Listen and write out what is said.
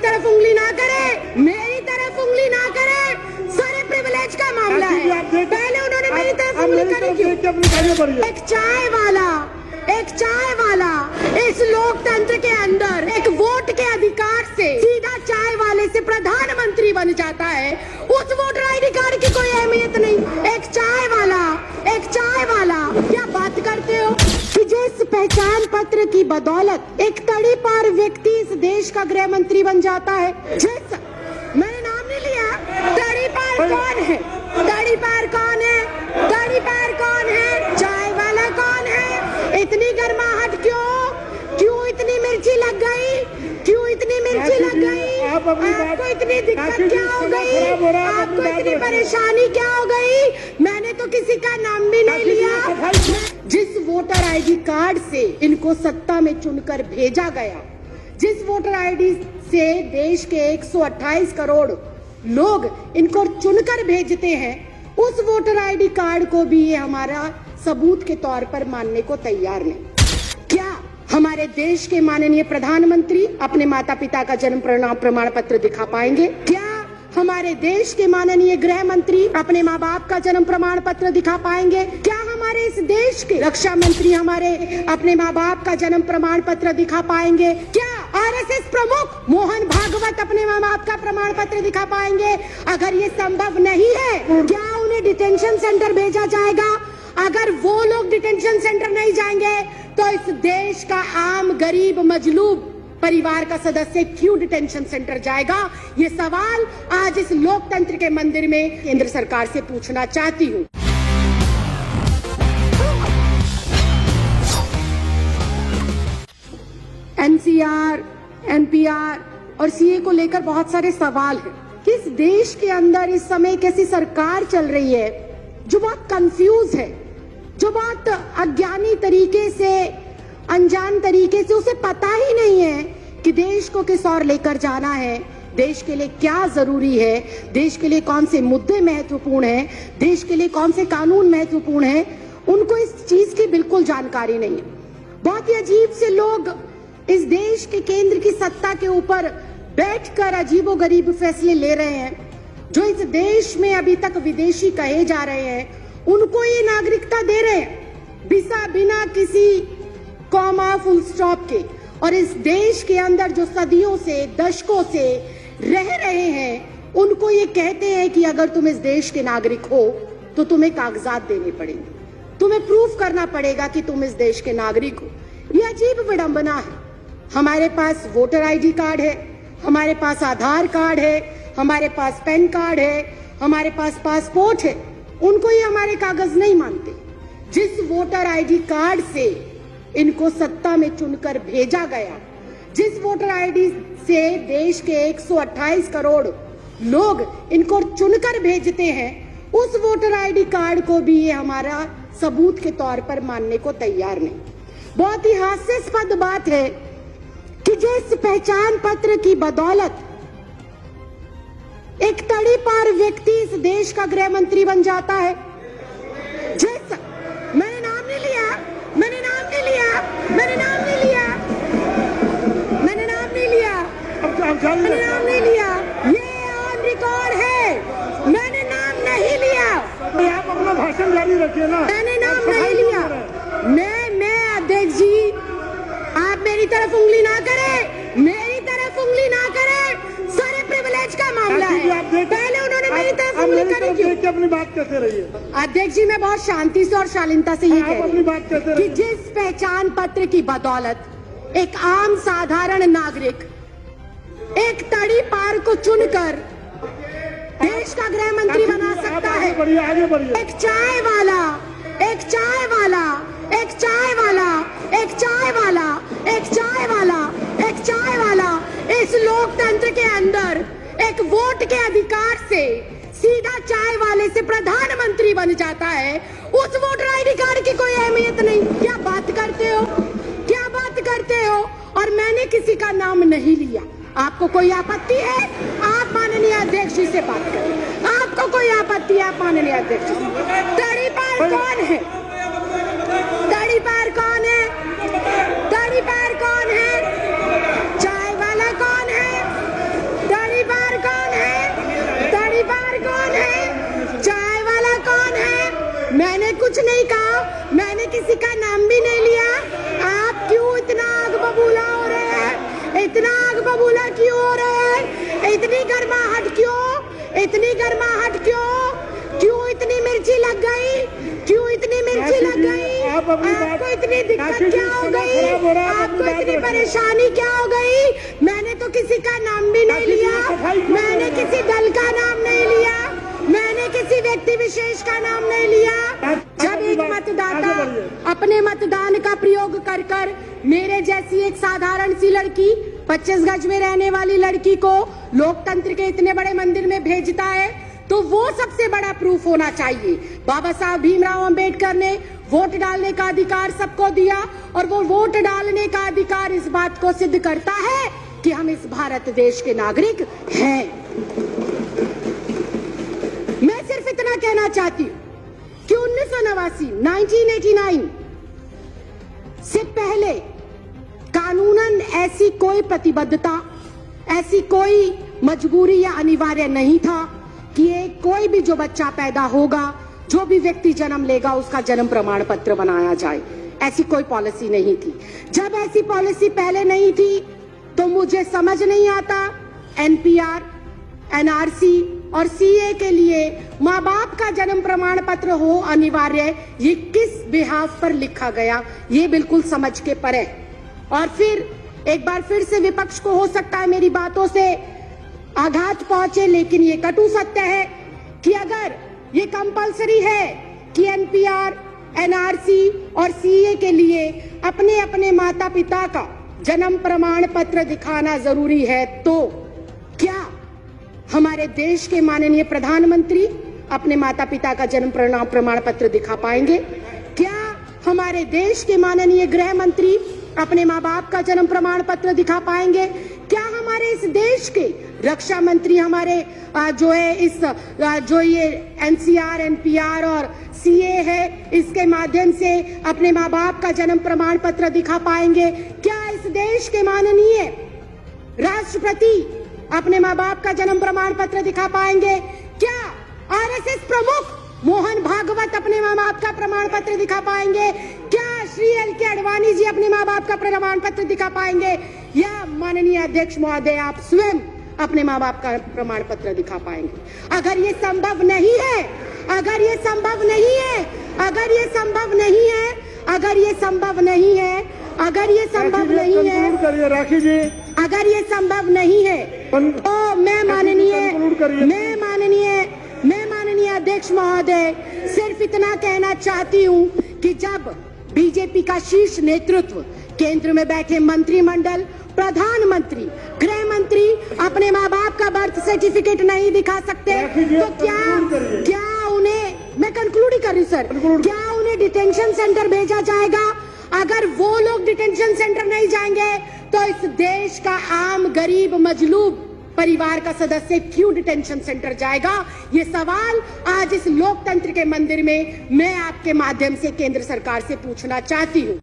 तरफ उंगली ना करे, मेरी तरफ उंगली ना करे, सारे प्रिविलेज का मामला है। पहले उन्होंने मेरी तरफ उंगली करी क्यों? एक चाय वाला इस लोकतंत्र के अंदर एक वोट के अधिकार से सीधा चाय वाले से प्रधानमंत्री बन जाता है। उस वोटर आईडी कार्ड की कोई अहमियत नहीं। एक चाय वाला क्या बात करते हो कि जिस पहचान पत्र की बदौलत एक तड़ी पार व्यक्ति इस देश का गृह मंत्री बन जाता है। जिस मैंने नाम नहीं लिया, तड़ी पार कौन है? तड़ी पार कौन है? तड़ी पार कौन है? चाय वाला कौन है? इतनी गर्माहट क्यों? क्यों इतनी मिर्ची लग गई? क्यों इतनी मिर्ची लग गई? आपको इतनी दिक्कत क्या हो गई? आपको इतनी परेशानी क्या हो गई? मैंने तो किसी का नाम भी नहीं लिया। जिस वोटर आईडी कार्ड से इनको सत्ता में चुनकर भेजा गया, जिस वोटर आईडी से देश के 128 करोड़ लोग इनको चुनकर भेजते हैं, उस वोटर आईडी कार्ड को भी ये हमारा सबूत के तौर पर मानने को तैयार नहीं। क्या हमारे देश के माननीय प्रधानमंत्री अपने माता पिता का जन्म प्रमाण पत्र दिखा पाएंगे? क्या हमारे देश के माननीय गृह मंत्री अपने माँ बाप का जन्म प्रमाण पत्र दिखा पाएंगे? क्या हमारे इस देश के रक्षा मंत्री हमारे अपने माँ बाप का जन्म प्रमाण पत्र दिखा पाएंगे? क्या आरएसएस प्रमुख मोहन भागवत अपने माँ बाप का प्रमाण पत्र दिखा पाएंगे? अगर ये संभव नहीं है, क्या उन्हें डिटेंशन सेंटर भेजा जाएगा? अगर वो लोग डिटेंशन सेंटर नहीं जाएंगे तो इस देश का आम गरीब मजलूब परिवार का सदस्य क्यों डिटेंशन सेंटर जाएगा? ये सवाल आज इस लोकतंत्र के मंदिर में केंद्र सरकार से पूछना चाहती हूँ। एनसीआर, एनपीआर और सीए को लेकर बहुत सारे सवाल हैं कि इस देश के अंदर इस समय कैसी सरकार चल रही है जो बहुत कंफ्यूज है, जो बहुत अज्ञानी तरीके से, अनजान तरीके से, उसे पता ही नहीं है कि देश को किस ओर लेकर जाना है, देश के लिए क्या जरूरी है, देश के लिए कौन से मुद्दे महत्वपूर्ण हैं, देश के लिए कौन से कानून महत्वपूर्ण हैं। उनको इस चीज की बिल्कुल जानकारी नहीं है। बहुत ही अजीब से लोग इस देश के केंद्र की सत्ता के ऊपर बैठकर अजीबोगरीब फैसले ले रहे हैं। जो इस देश में अभी तक विदेशी कहे जा रहे हैं, उनको ये नागरिकता दे रहे हैं बिना किसी कॉमा फुल स्टॉप के। और इस देश के अंदर जो सदियों से, दशकों से रह रहे हैं, उनको ये कहते हैं कि अगर तुम इस देश के नागरिक हो तो तुम्हें कागजात देने पड़ेंगे, तुम्हें प्रूफ करना पड़ेगा कि तुम इस देश के नागरिक हो। ये अजीब विडंबना है। हमारे पास वोटर आईडी कार्ड है, हमारे पास आधार कार्ड है, हमारे पास पैन कार्ड है, हमारे पास पासपोर्ट है, उनको ये हमारे कागज नहीं मानते। जिस वोटर आईडी कार्ड से इनको सत्ता में चुनकर भेजा गया, जिस वोटर आईडी से देश के 128 करोड़ लोग इनको चुनकर भेजते हैं, उस वोटर आईडी कार्ड को भी ये हमारा सबूत के तौर पर मानने को तैयार नहीं। बहुत ही हास्यास्पद बात है कि जिस पहचान पत्र की बदौलत एक तड़ी पार व्यक्ति इस देश का गृह मंत्री बन जाता है। जिस मैंने नाम नहीं लिया, मैंने नाम नहीं लिया, मैंने नाम नहीं लिया, मैंने नाम नहीं लिया, मैंने नाम नहीं लिया, ये ऑन रिकॉर्ड है, मैंने नाम नहीं लिया। आप अपना भाषण जारी रखिए ना। मैंने नाम नहीं लिया। मैं अध्यक्ष जी, आप मेरी तरफ उंगली ना करें, मेरी तरफ उंगली ना करें, सारे प्रिविलेज का मामला है। पहले उन्होंने मेरी तरफ उंगली करी क्यों? अपनी बात कहते रहिए। अध्यक्ष जी, मैं बहुत शांति से और शालीनता से ये कह अपनी बात कहते रही कि जिस पहचान पत्र की बदौलत एक आम साधारण नागरिक एक तड़ी पार को चुनकर देश का गृह मंत्री बना सकता है। आगे बढ़िए। एक चाय वाला, एक चाय वाला, एक चाय वाला, एक चाय वाला, एक चाय वाला, एक चाय वाला इस लोकतंत्र के अंदर एक वोट के अधिकार से सीधा चाय वाले से प्रधानमंत्री बन जाता है। उस वोटर आईडी कार्ड की कोई अहमियत नहीं। क्या बात करते हो? क्या बात करते हो? और मैंने किसी का नाम नहीं लिया। आपको कोई आपत्ति है? आप माननीय अध्यक्ष जी से बात करें। आपको कोई आपत्ति है? आप माननीय अध्यक्ष जी से। तड़ी पार कौन है? तड़ी पार कौन है? तड़ी पार कौन है? चाय वाला कौन है? नहीं कहा, मैंने किसी का नाम भी नहीं लिया। आप क्यों इतना आग बबूला हो रहे हैं? इतना आग बबूला क्यों हो रहे हैं? इतनी गर्माहट क्यों? इतनी गर्माहट क्यों? क्यों इतनी मिर्ची लग गई? क्यों इतनी मिर्ची लग गई? आपको इतनी दिक्कत क्या हो गई? आपको इतनी परेशानी क्या हो गई? मैंने तो किसी का नाम भी नहीं लिया, मैंने किसी दल का नाम नहीं लिया, मैंने किसी व्यक्ति विशेष का नाम नहीं लिया। जब एक मतदाता अपने मतदान का प्रयोग कर कर मेरे जैसी एक साधारण सी लड़की, 25 गज में रहने वाली लड़की को लोकतंत्र के इतने बड़े मंदिर में भेजता है, तो वो सबसे बड़ा प्रूफ होना चाहिए। बाबा साहब भीमराव अंबेडकर ने वोट डालने का अधिकार सबको दिया, और वो वोट डालने का अधिकार इस बात को सिद्ध करता है कि हम इस भारत देश के नागरिक हैं। मैं सिर्फ इतना कहना चाहती हूँ कि 1989 से पहले कानूनन ऐसी कोई प्रतिबद्धता, ऐसी कोई मजबूरी या अनिवार्य नहीं था कि कोई भी जो बच्चा पैदा होगा, जो भी व्यक्ति जन्म लेगा, उसका जन्म प्रमाण पत्र बनाया जाए। ऐसी कोई पॉलिसी नहीं थी। जब ऐसी पॉलिसी पहले नहीं थी तो मुझे समझ नहीं आता एनपीआर, एनआरसी और सीए के लिए माँ बाप का जन्म प्रमाण पत्र हो अनिवार्य, ये किस बिहाफ पर लिखा गया, ये बिल्कुल समझ के परे। और फिर एक बार फिर से विपक्ष को हो सकता है मेरी बातों से आघात पहुंचे, लेकिन ये कटु सत्य है कि अगर ये कंपलसरी है कि एनपीआर, एनआरसी और सीए के लिए अपने अपने माता पिता का जन्म प्रमाण पत्र दिखाना जरूरी है, तो क्या हमारे देश के माननीय प्रधानमंत्री अपने माता पिता का जन्म प्रमाण पत्र दिखा पाएंगे? क्या हमारे देश के माननीय गृह मंत्री अपने माँ बाप का जन्म प्रमाण पत्र दिखा पाएंगे? क्या हमारे इस देश के रक्षा मंत्री हमारे जो ये एनसीआर, एनपीआर और सीए है, इसके माध्यम से अपने माँ बाप का जन्म प्रमाण पत्र दिखा पाएंगे? क्या इस देश के माननीय राष्ट्रपति अपने माँ बाप का जन्म प्रमाण पत्र दिखा पाएंगे? क्या आरएसएस प्रमुख मोहन भागवत अपने माँ बाप का प्रमाण पत्र दिखा पाएंगे? क्या श्री एल.के. आडवाणी जी अपने माँ बाप का प्रमाण पत्र दिखा पाएंगे? या माननीय अध्यक्ष महोदय आप स्वयं अपने माँ बाप का प्रमाण पत्र दिखा पाएंगे? अगर ये संभव नहीं है, अगर ये संभव नहीं है, अगर ये संभव नहीं है, अगर ये संभव नहीं है, अगर ये संभव नहीं है, राखी जी, अगर ये संभव नहीं है, तो मैं माननीय अध्यक्ष महोदय सिर्फ इतना कहना चाहती हूँ कि जब बीजेपी का शीर्ष नेतृत्व, केंद्र में बैठे मंत्रिमंडल, प्रधानमंत्री, गृह मंत्री अपने माँ बाप का बर्थ सर्टिफिकेट नहीं दिखा सकते, तो क्या उन्हें, मैं कंक्लूड ही कर रही सर, क्या उन्हें डिटेंशन सेंटर भेजा जाएगा? अगर वो लोग डिटेंशन सेंटर नहीं जाएंगे तो इस देश का आम गरीब मजलूब परिवार का सदस्य क्यों डिटेंशन सेंटर जाएगा? ये सवाल आज इस लोकतंत्र के मंदिर में मैं आपके माध्यम से केंद्र सरकार से पूछना चाहती हूँ।